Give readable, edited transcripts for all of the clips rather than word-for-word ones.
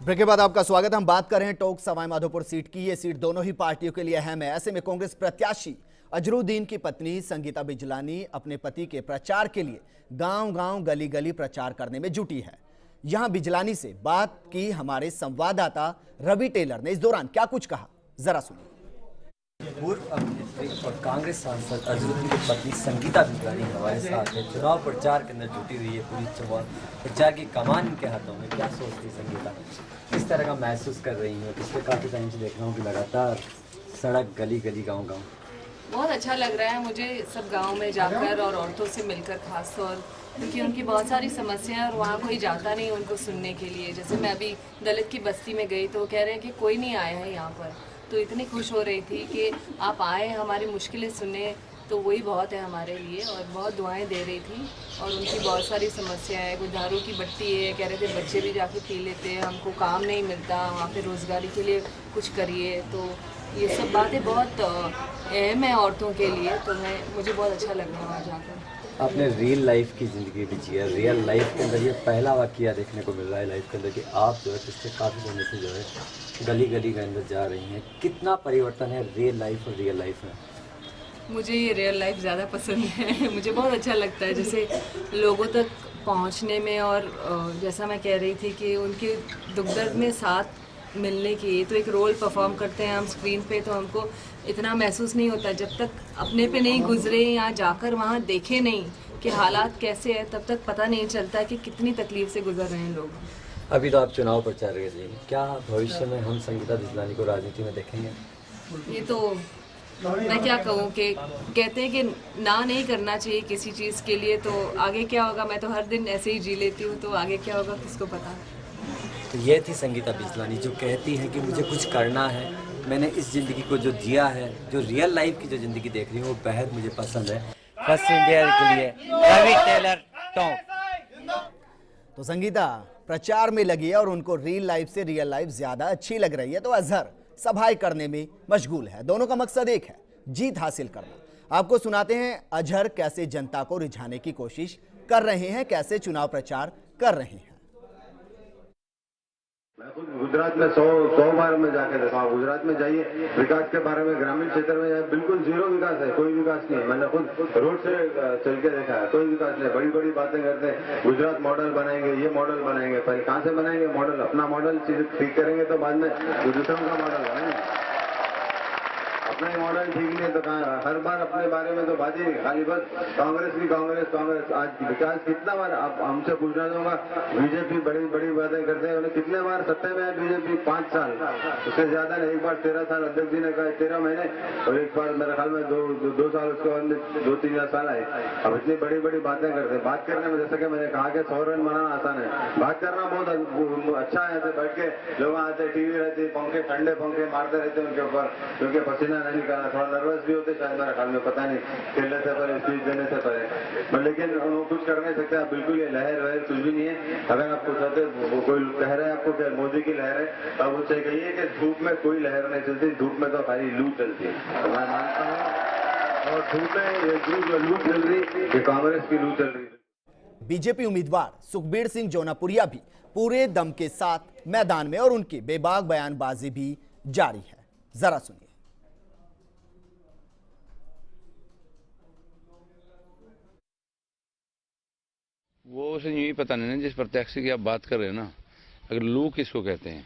Break के बाद आपका स्वागत। हम बात कर रहे हैं टोंक सवाई माधोपुर सीट की। ये सीट दोनों ही पार्टियों के लिए अहम है। ऐसे में कांग्रेस प्रत्याशी अजरुद्दीन की पत्नी संगीता बिजलानी अपने पति के प्रचार के लिए गांव-गांव गली-गली प्रचार करने में जुटी है। यहां बिजलानी से बात की हमारे संवाददाता रवि टेलर ने। इस दौरान क्या कुछ कहा, जरा सुनिए। पूर्व अभिनेत्री और कांग्रेस सांसद अजरुद्दीन की पत्नी संगीता बिजलानी हमारे साथ है। चुनाव प्रचार के अंदर जुटी हुई है। पूरी चुनाव प्रचार की कमान इनके हाथों में। क्या सोचती संगीता, किस तरह का महसूस कर रही है? पिछले काफ़ी टाइम से देख रहा हूँ कि लगातार सड़क गली गली गाँव। बहुत अच्छा लग रहा है मुझे सब गांव में जाकर और औरतों से मिलकर, खास तौर क्योंकि उनकी बहुत सारी समस्याएं हैं और वहाँ कोई जाता नहीं उनको सुनने के लिए। जैसे मैं अभी दलित की बस्ती में गई तो वो कह रहे हैं कि कोई नहीं आया है यहाँ पर, तो इतनी खुश हो रही थी कि आप आए, हमारी मुश्किलें सुने, तो वही बहुत है हमारे लिए। और बहुत दुआएं दे रही थी और उनकी बहुत सारी समस्याएं हैं। कोई दारू की भट्टी है, कह रहे थे बच्चे भी जाके पी लेते हैं, हमको काम नहीं मिलता, वहाँ पे रोज़गारी के लिए कुछ करिए। तो ये सब बातें बहुत अहम है औरतों के लिए। तो मुझे बहुत अच्छा लग रहा है वहाँ जाकर। आपने रियल लाइफ की ज़िंदगी भी जी है। रियल लाइफ के अंदर ये पहला वाक़या देखने को मिल रहा है लाइफ के अंदर कि आप जो है पिछले काफ़ी समय से जो है गली गली के अंदर जा रही हैं। कितना परिवर्तन है रियल लाइफ और रियल लाइफ में? मुझे ये रियल लाइफ ज़्यादा पसंद है। मुझे बहुत अच्छा लगता है जैसे लोगों तक पहुंचने में। और जैसा मैं कह रही थी कि उनके दुख दर्द में साथ मिलने की, तो एक रोल परफॉर्म करते हैं हम स्क्रीन पे, तो हमको इतना महसूस नहीं होता जब तक अपने पे नहीं गुजरे या जाकर वहाँ देखे नहीं कि हालात कैसे हैं, तब तक पता नहीं चलता कि कितनी तकलीफ से गुजर रहे हैं लोग। अभी तो आप चुनाव प्रचार कर रही हैं, क्या भविष्य में हम संगीता बिजलानी को राजनीति में देखेंगे? ये तो मैं क्या कहूँ कि कहते हैं कि ना नहीं करना चाहिए किसी चीज़ के लिए, तो आगे क्या होगा। मैं तो हर दिन ऐसे ही जी लेती हूँ, तो आगे क्या होगा किसको पता। तो ये थी संगीता बिजलानी जो कहती है कि मुझे कुछ करना है। मैंने इस ज़िंदगी को जो जिया है, जो रियल लाइफ की जो ज़िंदगी देख रही हूँ वो बेहद मुझे पसंद है। फर्स्ट इंडिया के लिए रवि टेलर, टोंक। तो संगीता प्रचार में लगी है और उनको रियल लाइफ से रियल लाइफ ज्यादा अच्छी लग रही है, तो अजहर सभाएं करने में मशगूल है। दोनों का मकसद एक है, जीत हासिल करना। आपको सुनाते हैं अजहर कैसे जनता को रिझाने की कोशिश कर रहे हैं, कैसे चुनाव प्रचार कर रहे हैं। मैं खुद गुजरात में 100 बार में जाके देखा हूँ। गुजरात में जाइए, विकास के बारे में ग्रामीण क्षेत्र में बिल्कुल जीरो विकास है, कोई विकास नहीं है। मैंने खुद रोड से चल के देखा है, कोई विकास नहीं। बड़ी बड़ी बातें करते हैं, गुजरात मॉडल बनाएंगे, ये मॉडल बनाएंगे। पहले कहाँ से बनाएंगे मॉडल? अपना मॉडल ठीक करेंगे तो बाद में दूसरों का मॉडल बनाएंगे। अपना ही मॉडल ठीक नहीं है तो कहाँ? हर बार अपने बारे में तो बात ही नहीं, खाली बस कांग्रेस की कांग्रेस। आज विकास कितना बार आप हमसे पूछना चाहूंगा। बीजेपी बड़ी बड़ी बातें करते हैं, उन्हें कितने बार सत्ता में है बीजेपी? 5 साल, उससे ज्यादा नहीं। एक बार 13 साल अध्यक्ष जी ने कहा, 13 महीने, और एक बार मेरे ख्याल में दो साल, उसके बाद 2-3 साल आए। अब इतनी बड़ी बड़ी बातें करते हैं। बात करने में जैसे कि मैंने कहा कि 100 रन बनाना आसान है, बात करना बहुत अच्छा है। ऐसे बैठ के लोग आते, टीवी रहती, पंखे, ठंडे पंखे मारते रहते हैं उनके ऊपर, क्योंकि पसीना नहीं निकालना। थोड़ा नर्वस भी होते शायद मेरे ख्याल में, पता नहीं, खेलने से पहले, स्पीच देने से पहले। लेकिन वो कुछ कर नहीं सकते। बिल्कुल ये लहर वहर कुछ भी नहीं है। अगर आपको कहते कोई कह रहे हैं आपको कि मोदी की लहर है, तब उनसे कहिए कि धूप में कोई लहर नहीं चलती, धूप में तो खाली लू चलती है। तो मैं मानता हूँ, और धूप में जो लू चल रही, ये कांग्रेस की लू चल रही। बीजेपी उम्मीदवार सुखबीर सिंह जौनापुरिया भी पूरे दम के साथ मैदान में और उनकी बेबाक बयानबाजी भी जारी है। जरा सुनिए। वो उसे यूं ही पता नहीं ना, जिस प्रत्याशी की आप बात कर रहे हैं ना, अगर लू किसको कहते हैं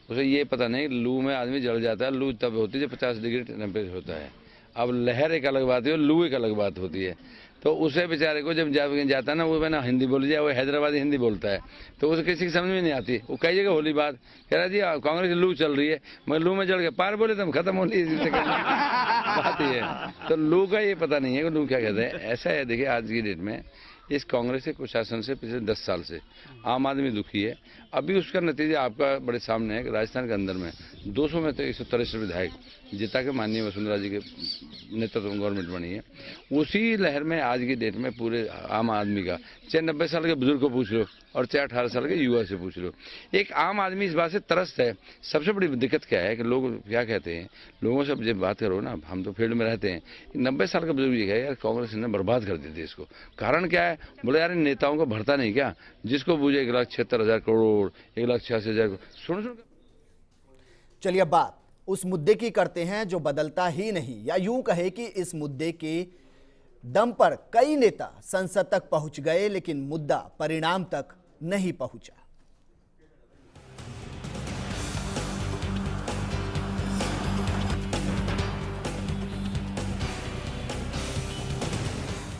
उसे ये पता नहीं। लू में आदमी जल जाता है। लू तब होती है जब 50 डिग्री टेम्परेचर होता है। अब लहर एक अलग बात है और लू एक अलग बात होती है। तो उसे बेचारे को जब जाता है ना, वो मैंने हिंदी बोल जाए, वो हैदराबादी हिंदी बोलता है, तो उसे किसी की समझ में नहीं आती। वो कई जगह होली बात कह रहा जी कांग्रेस लू चल रही है, मैं लू में जल के पार बोले तुम खत्म होली बात ही है। तो लू का ये पता नहीं है कि लू क्या कहते हैं। ऐसा है, देखिए आज की डेट में इस कांग्रेस के कुशासन से पिछले 10 साल से आम आदमी दुखी है। अभी उसका नतीजा आपका बड़े सामने है कि राजस्थान के अंदर में 200 में तो 163 विधायक जिता के माननीय वसुंधरा जी के नेतृत्व में गवर्नमेंट बनी है। उसी लहर में आज की डेट में पूरे आम आदमी का, चाहे 90 साल के बुजुर्ग को पूछ लो और चाहे 18 साल के युवा से पूछ लो, एक आम आदमी इस बात से त्रस्त है। सबसे बड़ी दिक्कत क्या है कि लोग क्या कहते हैं, लोगों से जब बात करो ना, हम तो फील्ड में रहते हैं, 90 साल का बुजुर्ग ये है यार कांग्रेस ने बर्बाद कर दी देश को। कारण क्या है? है। बोले यार इन नेताओं को भरता नहीं क्या, जिसको पूछे 1,76,000 करोड़, 1,86,000 करोड़, सुन। चलिए अब बात उस मुद्दे की करते हैं जो बदलता ही नहीं, या यूं कहे कि इस मुद्दे के दम पर कई नेता संसद तक पहुंच गए लेकिन मुद्दा परिणाम तक नहीं पहुंचा।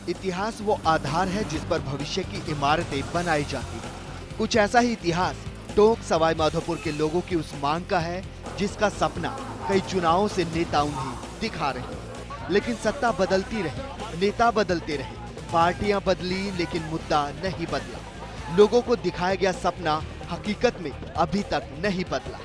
इतिहास वो आधार है जिस पर भविष्य की इमारतें बनाई जाती हैं। कुछ ऐसा ही इतिहास टोंक सवाई माधोपुर के लोगों की उस मांग का है जिसका सपना कई चुनावों से नेता उन्हें दिखा रहे हैं। लेकिन सत्ता बदलती रही, नेता बदलते रहे, पार्टियां बदली लेकिन मुद्दा नहीं बदला। लोगों को दिखाया गया सपना हकीकत में अभी तक नहीं बदला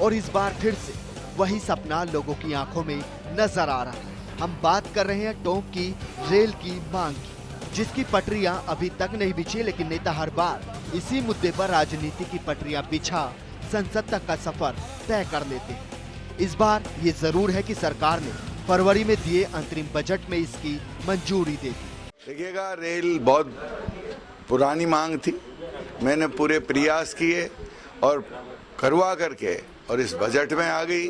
और इस बार फिर से वही सपना लोगों की आंखों में नजर आ रहा है। हम बात कर रहे हैं टोंक की रेल की मांग की, जिसकी पटरियां अभी तक नहीं बिछी, लेकिन नेता हर बार इसी मुद्दे पर राजनीति की पटरियां बिछा संसद तक का सफर तय कर लेते हैं। इस बार ये जरूर है कि सरकार ने फरवरी में दिए अंतरिम बजट में इसकी मंजूरी दे दी। देखिएगा, रेल बहुत पुरानी मांग थी, मैंने पूरे प्रयास किए और करवा करके और इस बजट में आ गई,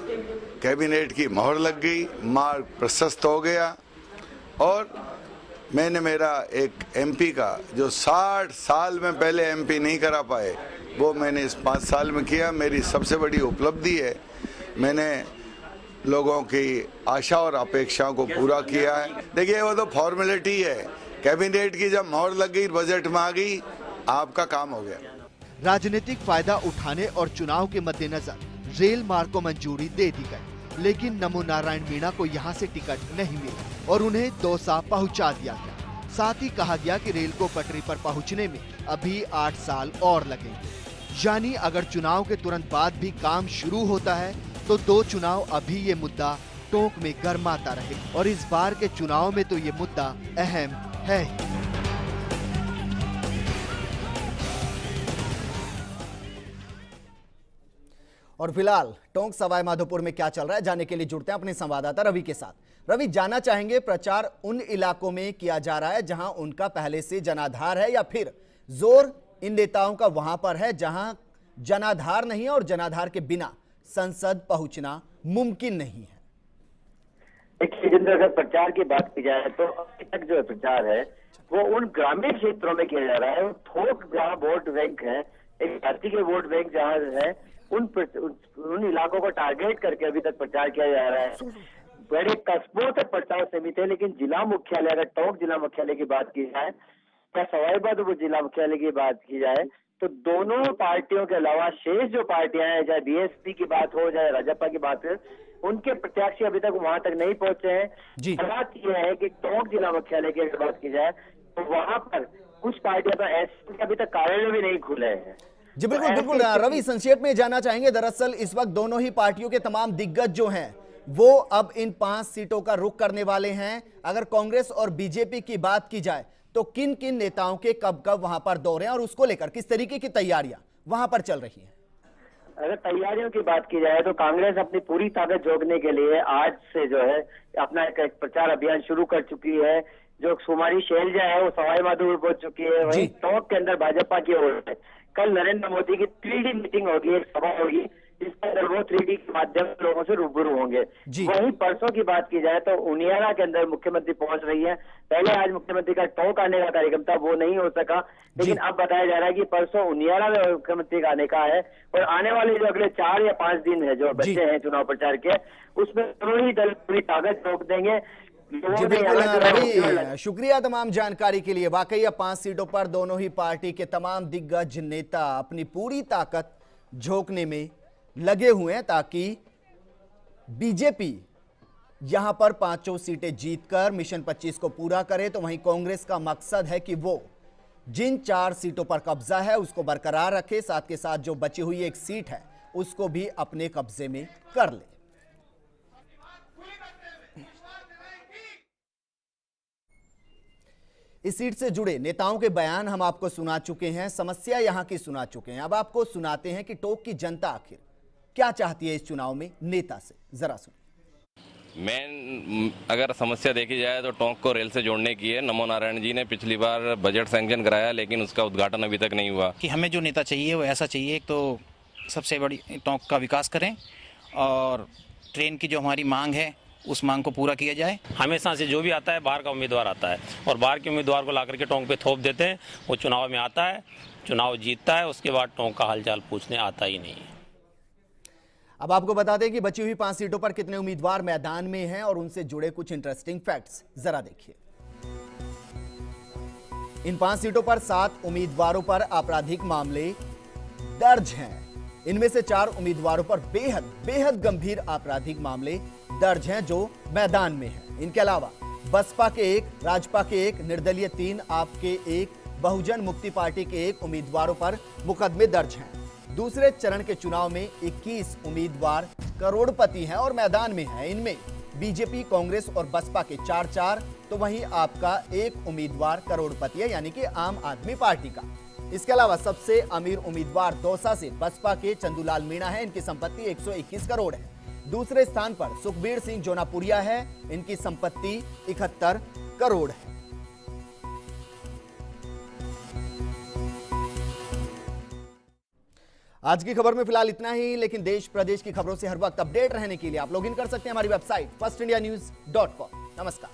कैबिनेट की मोहर लग गई, मार्ग प्रशस्त हो गया और मैंने मेरा एक एमपी का जो 60 साल में पहले एमपी नहीं करा पाए वो मैंने इस 5 साल में किया। मेरी सबसे बड़ी उपलब्धि है। मैंने लोगों की आशा और अपेक्षाओं को पूरा किया है। देखिए, वो तो फॉर्मेलिटी है, कैबिनेट की जब मोहर लग गई, बजट में आ गई, आपका काम हो गया। राजनीतिक फायदा उठाने और चुनाव के मद्देनजर रेल मार्ग को मंजूरी दे दी गई, लेकिन नमो नारायण मीणा को यहां से टिकट नहीं मिला और उन्हें दौसा पहुंचा दिया गया। साथ ही कहा गया कि रेल को पटरी पर पहुंचने में अभी 8 साल और लगेंगे। यानी अगर चुनाव के तुरंत बाद भी काम शुरू होता है तो 2 चुनाव अभी ये मुद्दा टोंक में गर्माता रहे और इस बार के चुनाव में तो ये मुद्दा अहम है ही। और फिलहाल टोंक सवाई माधोपुर में क्या चल रहा है जानने के लिए जुड़ते हैं अपने संवाददाता रवि के साथ। रवि, जानना चाहेंगे प्रचार उन इलाकों में किया जा रहा है जहां उनका पहले से जनाधार है या फिर जोर इन नेताओं का वहां पर है जहां जनाधार नहीं है और जनाधार के बिना संसद पहुंचना मुमकिन नहीं है? देखिए जिंदर, अगर प्रचार की बात की जाए तो अभी तक जो प्रचार है वो उन ग्रामीण क्षेत्रों में किया जा रहा है। थोक जहाँ वोट बैंक है, एक जाति के वोट बैंक जहाँ है, उन इलाकों को टारगेट करके अभी तक प्रचार किया जा रहा है। बड़े कस्बों तक प्रचार सीमित है, लेकिन जिला मुख्यालय, अगर टोंक जिला मुख्यालय की बात की जाए या सवाई माधोपुर जिला मुख्यालय की बात की जाए तो दोनों पार्टियों के अलावा शेष जो पार्टियां हैं, चाहे बीएसपी की बात हो चाहे राजपा की बात हो, उनके प्रत्याशी अभी तक वहां तक नहीं पहुंचे हैं। बात यह है कि टोंक जिला मुख्यालय की अगर बात की जाए तो वहां पर कुछ पार्टियां तो ऐसे अभी तक कार्यालय भी नहीं खुले हैं। जी बिल्कुल बिल्कुल रवि, संक्षेप में जानना चाहेंगे, दरअसल इस वक्त दोनों ही पार्टियों के तमाम दिग्गज जो हैं वो अब इन 5 सीटों का रुख करने वाले हैं। अगर कांग्रेस और बीजेपी की बात की जाए तो किन किन नेताओं के कब कब वहां पर दौरे हैं और उसको लेकर किस तरीके की तैयारियां वहां पर चल रही हैं? अगर तैयारियों की बात की जाए तो कांग्रेस अपनी पूरी ताकत झोंकने के लिए आज से जो है अपना एक प्रचार अभियान शुरू कर चुकी है। जो सुमारी शैलजा है वो सवाई माधोपुर पहुंच चुकी है। वहीं टोंक के अंदर भाजपा की ओर है। कल नरेंद्र मोदी की 3D मीटिंग होगी, एक सभा होगी जिसके अंदर वो 3D के माध्यम से लोगों से रूबरू होंगे। वहीं परसों की बात की जाए तो उनियारा के अंदर मुख्यमंत्री पहुंच रही है। पहले आज मुख्यमंत्री का टोंक आने का कार्यक्रम था, वो नहीं हो सका, लेकिन अब बताया जा रहा है कि परसों उनियारा में मुख्यमंत्री का आने का है। और आने वाले जो अगले 4 या 5 दिन है जो बचे हैं चुनाव प्रचार के, उसमें दोनों ही दल पूरी ताकत झोंक देंगे। जी बिल्कुल रवि, शुक्रिया तमाम जानकारी के लिए। वाकई अब 5 सीटों पर दोनों ही पार्टी के तमाम दिग्गज नेता अपनी पूरी ताकत झोंकने में लगे हुए हैं ताकि बीजेपी यहां पर 5 सीटें जीतकर मिशन 25 को पूरा करे। तो वहीं कांग्रेस का मकसद है कि वो जिन 4 सीटों पर कब्जा है उसको बरकरार रखे, साथ के साथ जो बची हुई एक सीट है उसको भी अपने कब्जे में कर ले। इस सीट से जुड़े नेताओं के बयान हम आपको सुना चुके हैं, समस्या यहां की सुना चुके हैं। अब आपको सुनाते हैं कि टोंक की जनता आखिर क्या चाहती है इस चुनाव में नेता से, जरा सुनिए। मेन अगर समस्या देखी जाए तो टोंक को रेल से जोड़ने की है। नमो नारायण जी ने पिछली बार बजट सैंक्शन कराया, लेकिन उसका उद्घाटन अभी तक नहीं हुआ। कि हमें जो नेता चाहिए वो ऐसा चाहिए, एक तो सबसे बड़ी टोंक का विकास करें और ट्रेन की जो हमारी मांग है उस मांग को पूरा किया जाए। हमेशा से जो भी आता है बाहर का उम्मीदवार आता है और बाहर के उम्मीदवार को ला करके टोंक पे थोप देते हैं। वो चुनाव में आता है, चुनाव जीतता है, उसके बाद टोंक का हालचाल पूछने आता ही नहीं है। अब आपको बता दें कि बची हुई 5 सीटों पर कितने उम्मीदवार मैदान में हैं और उनसे जुड़े कुछ इंटरेस्टिंग फैक्ट्स जरा देखिए। इन 5 सीटों पर 7 उम्मीदवारों पर आपराधिक मामले दर्ज हैं। इनमें से 4 उम्मीदवारों पर बेहद गंभीर आपराधिक मामले दर्ज हैं जो मैदान में हैं। इनके अलावा बसपा के 1, राजपा के 1, निर्दलीय 3, आप के 1, बहुजन मुक्ति पार्टी के 1 उम्मीदवारों पर मुकदमे दर्ज हैं। दूसरे चरण के चुनाव में 21 उम्मीदवार करोड़पति हैं और मैदान में हैं। इनमें बीजेपी, कांग्रेस और बसपा के 4-4, तो वहीं आपका 1 उम्मीदवार करोड़पति है, यानी कि आम आदमी पार्टी का। इसके अलावा सबसे अमीर उम्मीदवार दौसा से बसपा के चंदूलाल मीणा है, इनकी संपत्ति 121 करोड़ है। दूसरे स्थान पर सुखबीर सिंह जोनापुरिया है, इनकी संपत्ति 71 करोड़ है। आज की खबर में फिलहाल इतना ही, लेकिन देश प्रदेश की खबरों से हर वक्त अपडेट रहने के लिए आप लॉगिन कर सकते हैं हमारी वेबसाइट firstindianews.com। नमस्कार।